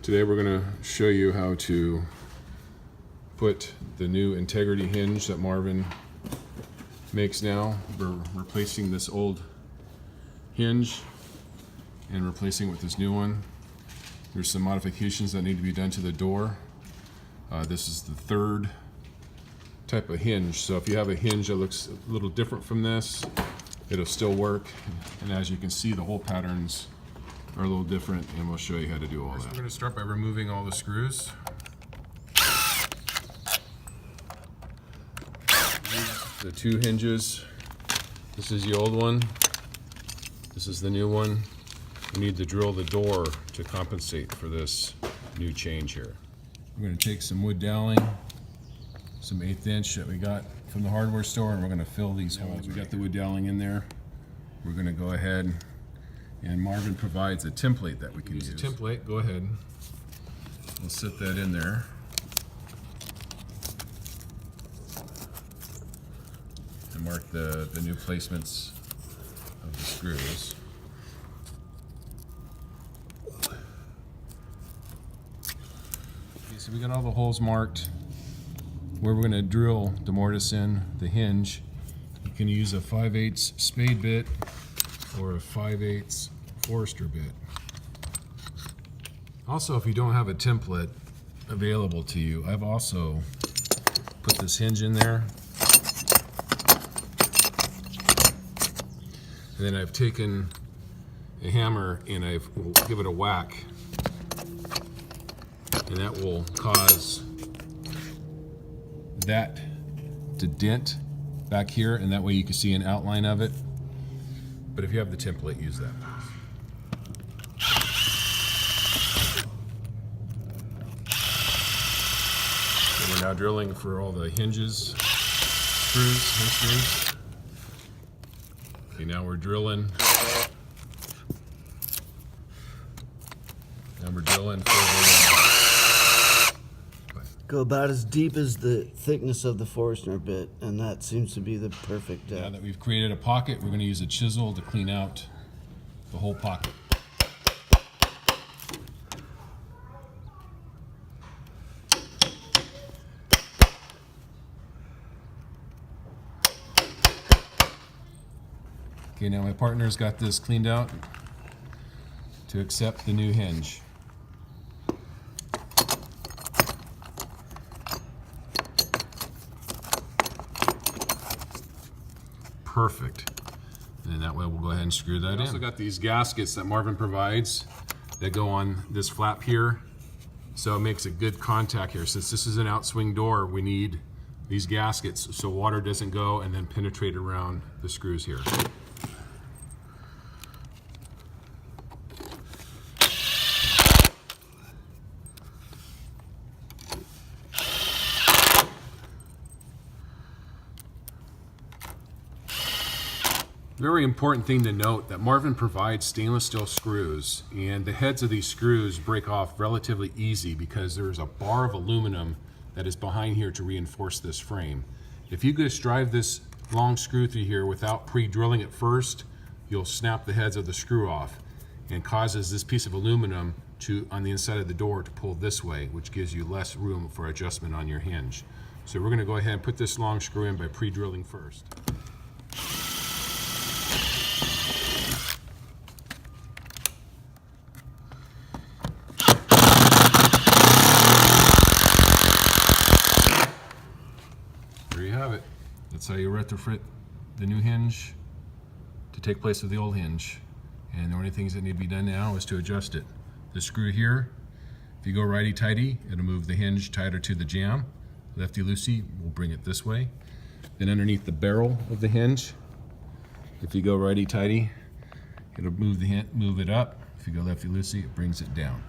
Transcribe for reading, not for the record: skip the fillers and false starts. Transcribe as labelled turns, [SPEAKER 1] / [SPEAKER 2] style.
[SPEAKER 1] Today we're going to show you how to put the new integrity hinge that Marvin makes now. We're replacing this old hinge and replacing it with this new one. There's some modifications that need to be done to the door. This is the third type of hinge. So if you have a hinge that looks a little different from this, it'll still work. And as you can see, the hole patterns are a little different, and we'll show you how to do all that. We're going to start by removing all the screws. The two hinges. This is the old one. This is the new one. We need to drill the door to compensate for this new change here. We're going to take some wood doweling, some 1/8 inch that we got from the hardware store, and we're going to fill these holes. We got the wood doweling in there. We're going to go ahead, and Marvin provides a template that we can use. A template, go ahead. We'll set that in there. And mark the new placements of the screws. Okay, so we got all the holes marked where we're going to drill the mortise in, the hinge. You can use a 5/8 spade bit or a 5/8 Forester bit. Also, if you don't have a template available to you, I've also put this hinge in there. And then I've taken a hammer and I've give it a whack, and that will cause that to dent back here, and that way you can see an outline of it. But if you have the template, use that. So we're now drilling for all the hinges, hinge screws. Okay, now we're drilling. Now we're drilling for the...
[SPEAKER 2] Go about as deep as the thickness of the Forstner bit, and that seems to be the perfect depth.
[SPEAKER 1] Now that we've created a pocket, we're going to use a chisel to clean out the whole pocket. Okay, now my partner's got this cleaned out to accept the new hinge. Perfect. And that way we'll go ahead and screw that in. I also got these gaskets that Marvin provides that go on this flap here. So it makes a good contact here. Since this is an outswing door, we need these gaskets so water doesn't go and then penetrate around the screws here. Very important thing to note that Marvin provides stainless steel screws, and the heads of these screws break off relatively easy because there's a bar of aluminum that is behind here to reinforce this frame. If you just drive this long screw through here without pre-drilling it first, you'll snap the heads of the screw off and causes this piece of aluminum to, on the inside of the door, to pull this way, which gives you less room for adjustment on your hinge. So we're going to go ahead and put this long screw in by pre-drilling first. There you have it. That's how you retrofit the new hinge to take place of the old hinge. And the only things that need to be done now is to adjust it. The screw here, if you go righty-tighty, it'll move the hinge tighter to the jamb. Lefty-loosey will bring it this way. Then underneath the barrel of the hinge, if you go righty-tighty, it'll move it up. If you go lefty-loosey, it brings it down.